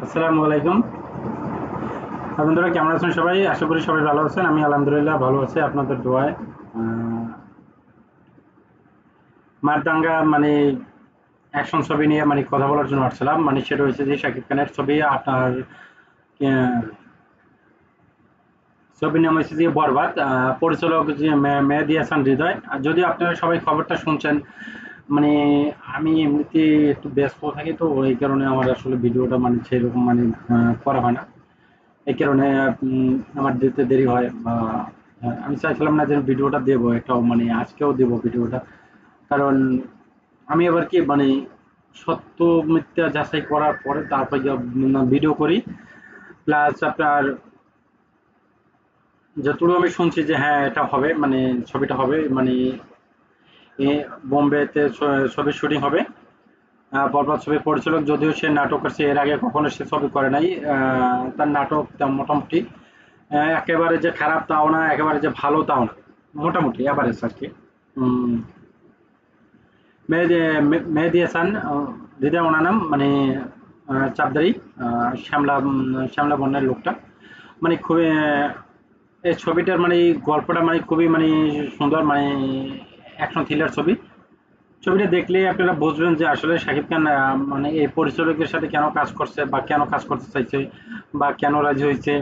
আসসালামু আলাইকুম। আপনারা কেমন আছেন সবাই? আশা করি সবাই ভালো আছেন। আমি আলহামদুলিল্লাহ ভালো আছি আপনাদের দোয়ায়। মারদাঙ্গা মানে অ্যাকশন ছবি নিয়ে মানে কথা বলার জন্য আসছিলাম। মানে সেটা হচ্ছে যে শাকিব খানের ছবি আপনার আ ছবির নাম হচ্ছে যে 'বরবাদ'। পরিচালক যে মেহেদী হাসান হৃদয়। আর যদিও আপনারা সবাই খবরটা শুনছেন, মানে আমি এমনিতে একটু ব্যস্ত থাকি তো এই কারণে আমার আসলে ভিডিওটা মানে সেরকম মানে করা হয় না। এই কারণে আমার দিতে দেরি হয় বা আমি চাইছিলাম না যে ভিডিওটা দেবো এটাও মানে আজকেও দেবো ভিডিওটা। কারণ আমি আবার কি মানে সত্য মিথ্যা যাচাই করার পরে তারপর যে ভিডিও করি। প্লাস আপনার যতটুকু আমি শুনছি যে হ্যাঁ এটা হবে মানে ছবিটা হবে মানে বোম্বেতে ছবির শুটিং হবে। বরবাদ ছবির পরিচালক যদিও সে নাটক করছে এর আগে কখনো সে ছবি করে নাই। তার নাটক মোটামুটি একেবারে যে খারাপ তাও না, একেবারে যে ভালো তাও না। মোটামুটি এভারেজ আরকি। উম মেহেদী হাসান হৃদয় ওনার নাম মানে চাপদাড়ি, শ্যামলা বর্ণের লোকটা। মানে খুবই এই ছবিটার মানে গল্পটা মানে খুবই মানে সুন্দর মানে অ্যাকশন থ্রিলার ছবি। ছবিটা দেখলেই আপনারা বুঝবেন যে আসলে শাকিব খান মানে এই পরিচালকের সাথে কেন কাজ করছে বা কেন কাজ করতে চাইছে বা কেন রাজি হয়েছে।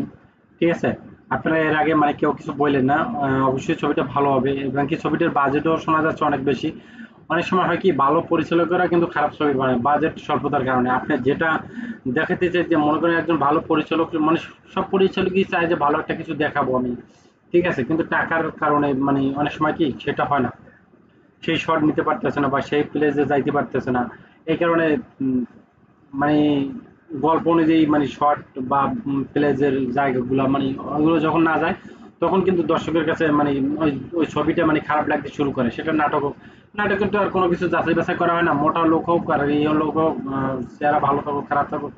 ঠিক আছে? আপনারা এর আগে মানে কেউ কিছু বললেন না। অবশ্যই ছবিটা ভালো হবে এবং কি ছবিটার বাজেটও শোনা যাচ্ছে অনেক বেশি। অনেক সময় হয় কি ভালো পরিচালকেরা কিন্তু খারাপ ছবি বানায় বাজেট স্বল্পতার কারণে। আপনি যেটা দেখাতে চাই যে মনে করেন একজন ভালো পরিচালক মানে সব পরিচালকই চায় যে ভালো একটা কিছু দেখাবো আমি। ঠিক আছে? কিন্তু টাকার কারণে মানে অনেক সময় কি সেটা হয় না। সেই শট নিতে পারতেছে না বা সেই প্লেসে যাইতে পারতেছে না। এই কারণে উম, মানে গল্প অনুযায়ী মানে শট বা প্লেসের জায়গাগুলো মানে ওগুলো যখন না যায় তখন কিন্তু দর্শকের কাছে মানে ওই ওই ছবিটা মানে খারাপ লাগতে শুরু করে। সেটা নাটক হোক। নাটকে তো আর কোনো কিছু যাচাই বাছাই করা হয় না। মোটা লোক হোক আর ইয়ে লোক হোক, চেহারা ভালো থাকুক খারাপ থাকুক,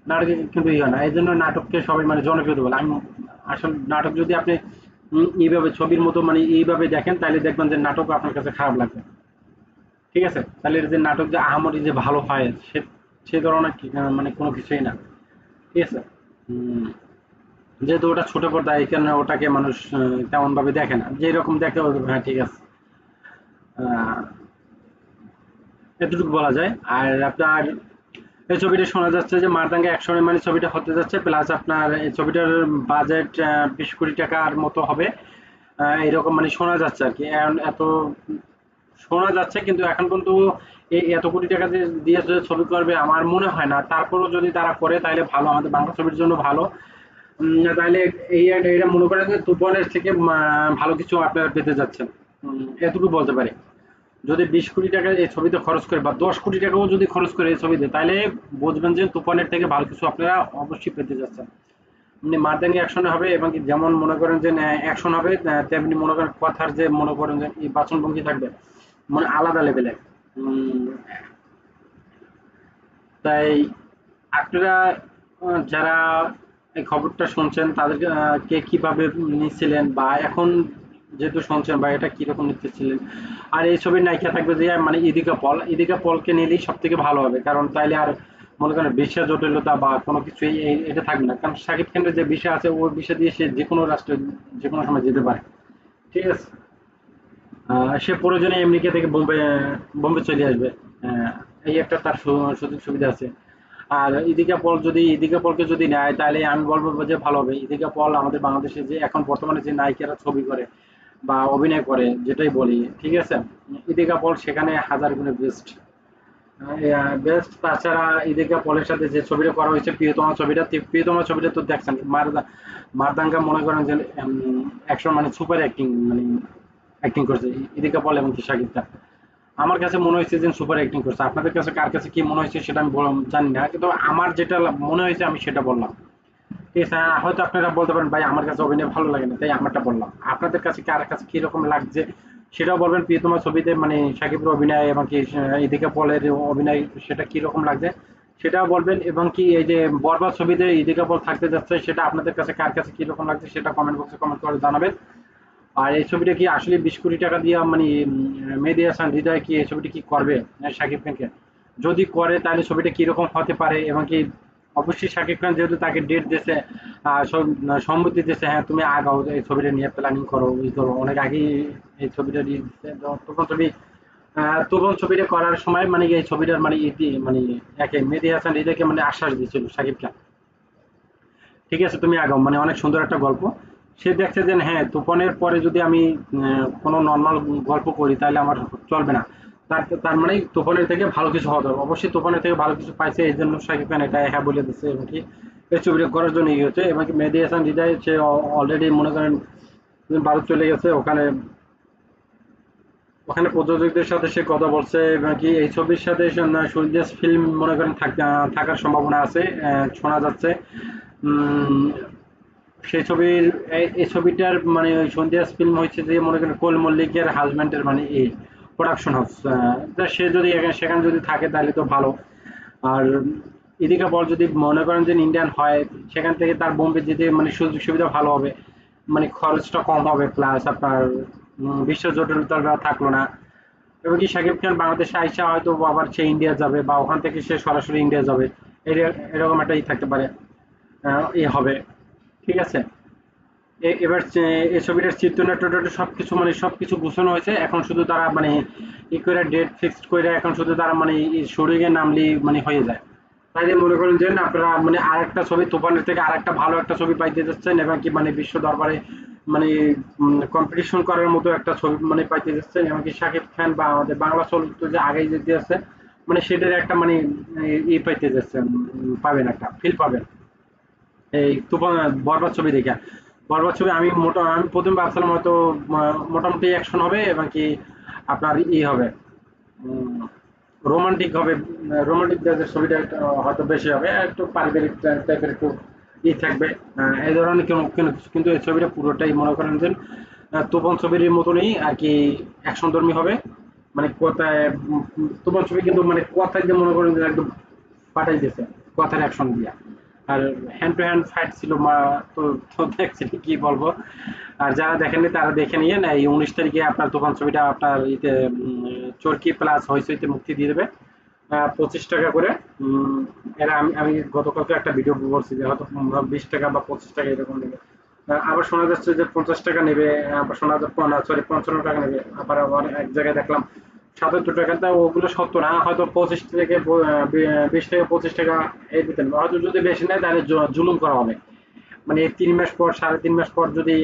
নাটকে কিন্তু ইয়ে হয় না। এই জন্য নাটককে সবাই মানে জনপ্রিয় বলে। আমি আসল নাটক যদি আপনি এইভাবে ছবির মতো মানে এইভাবে দেখেন তাহলে দেখবেন যে নাটক আপনার কাছে খারাপ লাগবে। ঠিক আছে? তাহলে এর যে নাটক যে আহামরি যে ভালো হয় সে ধরনের মানে কোনো কিছুই না। ঠিক আছে? উম, যেহেতু ওটা ছোট পর্দা এই কারণে ওটাকে মানুষ তেমন ভাবে দেখে না। যেরকম দেখে হ্যাঁ ঠিক আছে। আহ, এতটুকু বলা যায়। আর আপনার এই ছবিটা শোনা যাচ্ছে যে মারদাঙ্গা অ্যাকশনে মানে ছবিটা হতে যাচ্ছে, প্লাস আপনার এই ছবিটার বাজেট 20 কোটি টাকার মতো হবে। এরকম মানে শোনা যাচ্ছে আর কি। এত শোনা যাচ্ছে কিন্তু এখন কিন্তু এই এত কোটি টাকা দিয়ে যে ছবি করবে আমার মনে হয় না। তারপরেও যদি তারা করে তাহলে ভালো, আমাদের বাংলা ছবির জন্য ভালো। তাহলে এটা মনে করেন যে তুফানের থেকে ভালো কিছু আপনারা পেতে যাচ্ছেন। এতটুকু বলতে পারি। যদি 20 কোটি টাকা এই ছবিতে খরচ করে বা 10 কোটি টাকাও যদি খরচ করে এই ছবিতে তাহলে বুঝবেন যে তুফানের থেকে ভালো কিছু আপনারা অবশ্যই পেতে যাচ্ছেন। এমনি মারদাঙ্গি অ্যাকশনে হবে এবং কি যেমন মনে করেন যে অ্যাকশন হবে, তেমনি মনে করেন কথার যে মনে করেন যে এই বাচনভঙ্গি থাকবে মানে আলাদা লেভেলে। উম, তাই আপনারা যারা এই খবরটা শুনছেন তাদেরকে কে কিভাবে নিচ্ছিলেন বা এখন যেহেতু শুনছেন বা এটা কিরকম নিতেছিলেন। আর এই ছবির নায়িকা থাকবে যে মানে ইদিকা পলকে নিলেই সব থেকে ভালো হবে, কারণ তাইলে আর মনে করেন বিষয় জটিলতা বা কোনো কিছু এটা থাকবে না, কারণ শাকিব খানের যে বিষয় আছে ওই বিষয় দিয়ে সে যে কোনো রাষ্ট্রে যে কোনো সময় যেতে পারে। ঠিক আছে? সে প্রয়োজনে আমেরিকা থেকে বোম্বে চলে আসবে। আহ, এই একটা তার সুযোগ সুবিধা আছে। আর ইদিকা পলকে যদি নেয় তাহলে আমি বলবো যে ভালো হবে। ইদিকা পল আমাদের বাংলাদেশে যে এখন বর্তমানে যে নায়িকারা ছবি করে বা অভিনয় করে যেটাই বলি, ঠিক আছে? ইদিকা পল সেখানে হাজার গুণে বেস্ট। বেস্ট। তাছাড়া ইদিকা পলের সাথে যে ছবিটা করা হয়েছে প্রিয়তমা ছবিটা তো দেখছেন। মারদাঙ্গা মনে করেন যে একশো মানে সুপার অ্যাক্টিং মানে অ্যাক্টিং করছে ইদিকা পল এবং কি শাকিব খান। আমার কাছে মনে হয়েছে যে সুপার অ্যাক্টিং করছে। আপনাদের কাছে কার কাছে কি মনে হয়েছে সেটা আমি জানি না, কিন্তু আমার যেটা মনে হয়েছে আমি সেটা বললাম। ঠিক আছে? হয়তো আপনারা বলতে পারেন ভাই আমার কাছে অভিনয় ভালো লাগে না তাই আমারটা বললাম। আপনাদের কাছে কার কাছে কিরকম লাগছে সেটাও বলবেন। প্রিয়তমা ছবিতে মানে সাকিবের অভিনয় এবং কি ইদিকা পলের অভিনয় সেটা কিরকম লাগছে সেটাও বলবেন, এবং কি এই যে বরবাদ ছবিতে ইদিকা পল থাকতে যাচ্ছে সেটা আপনাদের কাছে কার কাছে কিরকম লাগছে সেটা কমেন্ট বক্সে কমেন্ট করে জানাবেন। আর এই ছবিটা কি আসলে 20 কোটি টাকা দিয়ে মানে মেহেদী হাসান হৃদয় কি এই ছবিটা কি করবে শাকিব খানকে? যদি করে তাহলে ছবিটা কিরকম হতে পারে এবং কি অবশ্যই শাকিব খান যেহেতু তাকে ডেট দিয়েছে, সম্মতি দিয়েছে, হ্যাঁ তুমি আগাও, এই ছবিটা নিয়ে প্ল্যানিং করো, ই করো, অনেক আগেই এই ছবিটা নিয়ে দিচ্ছে। তখন ছবি তুফান ছবিটা করার সময় মানে এই ছবিটার মানে ইতি মানে একে মেহেদী হাসান হৃদয়কে মানে আশ্বাস দিয়েছিল শাকিব খান, ঠিক আছে তুমি আগাও, মানে অনেক সুন্দর একটা গল্প। সে দেখছে যে হ্যাঁ তুফানের পরে যদি আমি কোনো নর্মাল গল্প করি তাহলে আমার চলবে না, তার তার মানে তুফানের থেকে ভালো কিছু হওয়া দরকার। অবশ্যই তুফানের থেকে ভালো কিছু পাইছে, এই জন্য শাকিব খান এটা হ্যাঁ বলে দিচ্ছে এবং কি এই ছবিটা করার জন্য ইয়ে হচ্ছে। এবং কি মেহেদী হাসান হৃদয় সে অলরেডি মনে করেন ভারত চলে গেছে, ওখানে ওখানে প্রযোজকদের সাথে সে কথা বলছে এবং কি এই ছবির সাথে সূর্যের ফিল্ম মনে করেন থাকার সম্ভাবনা আছে, শোনা যাচ্ছে। উম, সেই ছবির এই ছবিটার মানে ওই সন্ধিয়াস ফিল্ম হয়েছে যে মনে করেন কোল মল্লিকের হাজব্যান্ডের মানে এই প্রোডাকশন হাউস, সে যদি সেখানে যদি থাকে তাহলে তো ভালো। আর এদিকে পর যদি মনে করেন যে ইন্ডিয়ান হয়, সেখান থেকে তার বোম্বে যেতে মানে সুযোগ সুবিধা ভালো হবে, মানে খরচটা কম হবে, প্লাস আপনার বিশ্ব জটিলতা থাকলো না। এবং কি শাকিব খান বাংলাদেশে আইসা হয়তো আবার সে ইন্ডিয়া যাবে বা ওখান থেকে সে সরাসরি ইন্ডিয়া যাবে, এরকম একটা ই থাকতে পারে, হবে, ঠিক আছে। এবার এই ছবিটার চিত্রনাট্য সবকিছু মানে সবকিছু গুছানো হয়েছে, এখন শুধু তারা মানে ই করে ডেট ফিক্সড করে এখন শুধু তারা মানে শুটিংয়ে নামলেই মানে হয়ে যায়। তাইলে মনে করেন যে আপনারা মানে আরেকটা ছবি তুফানের থেকে আরেকটা ভালো একটা ছবি পাইতে যাচ্ছেন এবং কি মানে বিশ্ব দরবারে মানে কম্পিটিশন করার মতো একটা ছবি মানে পাইতে যাচ্ছেন, এমনকি শাকিব খান বা আমাদের বাংলা চলচ্চিত্র যে আগেই যেতে আছে মানে সেটার একটা মানে ই পাইতে যাচ্ছেন, পাবেন একটা ফিল পাবেন এই তুফান বরবাদ ছবি দেখে। বরবাদ ছবি আমি প্রথম ভাবছিলাম হয়তো মোটামুটি অ্যাকশন হবে এবং কি আপনার ই হবে, রোমান্টিক হবে, রোমান্টিক ছবিটা একটু হয়তো বেশি হবে, একটু পারিবারিক টাইপের একটু ই থাকবে, এই ধরনের কোনো কিছু। কিন্তু এই ছবিটা পুরোটাই মনে করেন যে তুফান ছবির মতনই আর কি অ্যাকশনধর্মী হবে। মানে কথায় তুফান ছবি কিন্তু মানে কথায় যে মনে করেন যে একদম পাঠাই দিয়েছে কথার অ্যাকশন দিয়া। আর হ্যান্ড টু হ্যান্ড ফাইট ছিল মা, তো তো দেখছি কি বলবো। আর যারা দেখেননি তারা দেখে নিয়ে না, এই 19 তারিখে আপনার তুফান ছবিটা আপনার ইতে চরকি প্লাস হইচইতে মুক্তি দিয়ে দেবে 25 টাকা করে। এরা আমি গতকালকে একটা ভিডিও বলছি যে হয়তো 20 টাকা বা 25 টাকা এরকম নেবে। আবার শোনা যাচ্ছে যে 50 টাকা নেবে, আবার শোনা যাচ্ছে সরি 55 টাকা নেবে, আবার আবার এক জায়গায় দেখলাম 77 টাকা। তা ওগুলো সত্য না, হয়তো 25 থেকে 20 থেকে 25 টাকা এই দিতেন, হয়তো যদি বেশি নেয় তাহলে জুলুম করা হবে। মানে 3 মাস পর 3.5 মাস পর যদি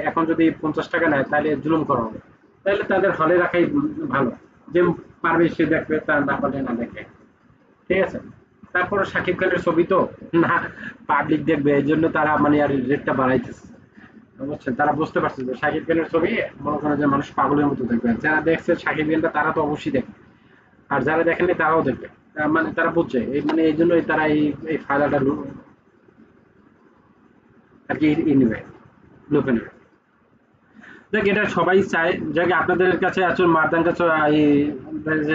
এখন যদি 50 টাকা নেয় তাহলে জুলুম করা হবে। তাহলে তাদের হলে রাখাই ভালো, যে পারবে সে দেখবে, তার না পারলে না দেখে, ঠিক আছে। তারপরে শাকিব খানের ছবি তো না পাবলিক দেখবে, এই জন্য তারা মানে আর রেটটা বাড়াইতেছে, বুঝছেন। তারা বুঝতে পারছে যে শাকিব খানের ছবি মনে করেন যে মানুষ পাগলের মতো দেখবে, যারা দেখছে শাকিব খানটা তারা তো অবশ্যই দেখবে, আর যারা দেখেনি তারাও দেখবে। মানে তারা বুঝছে এই মানে এই জন্যই তারা এই ফায়দাটা আর কি নেবে, লুফে নেবে। দেখ এটা সবাই চায়, যাকে আপনাদের কাছে আসলে মারদান কাছে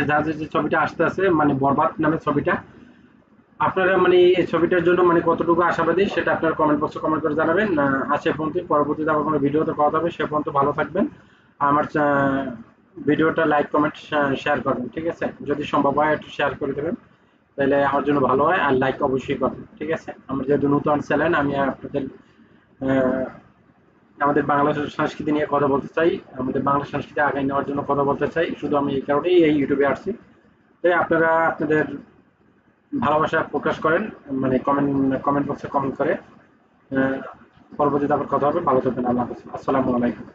যাদের যে ছবিটা আসতে আছে মানে বরবাদ নামে ছবিটা, আপনারা মানে এই ছবিটার জন্য মানে কতটুকু আশাবাদী সেটা আপনারা কমেন্ট বক্সে কমেন্ট করে জানাবেন। আজ সে পর্যন্ত, পরবর্তীতে আবার কোনো ভিডিওতে কথা হবে, সে পর্যন্ত ভালো থাকবেন। আমার ভিডিওটা লাইক কমেন্ট শেয়ার করবেন, ঠিক আছে। যদি সম্ভব হয় একটু শেয়ার করে দেবেন, তাহলে আমার জন্য ভালো হয়। আর লাইক অবশ্যই করবেন, ঠিক আছে। আমার যেহেতু নতুন চ্যানেল, আমি আপনাদের আহ, আমাদের বাংলা সংস্কৃতি নিয়ে কথা বলতে চাই, আমাদের বাংলা সংস্কৃতি আগায় নেওয়ার জন্য কথা বলতে চাই, শুধু আমি এই কারণেই এই ইউটিউবে আসছি। তাই আপনারা আপনাদের ভালোবাসা প্রকাশ করেন, মানে কমেন্ট বক্সে কমেন্ট করে। আহ, পরবর্তীতে আবার কথা হবে, ভালো থাকবেন, আল্লাহ হাফেজ, আসসালামু আলাইকুম।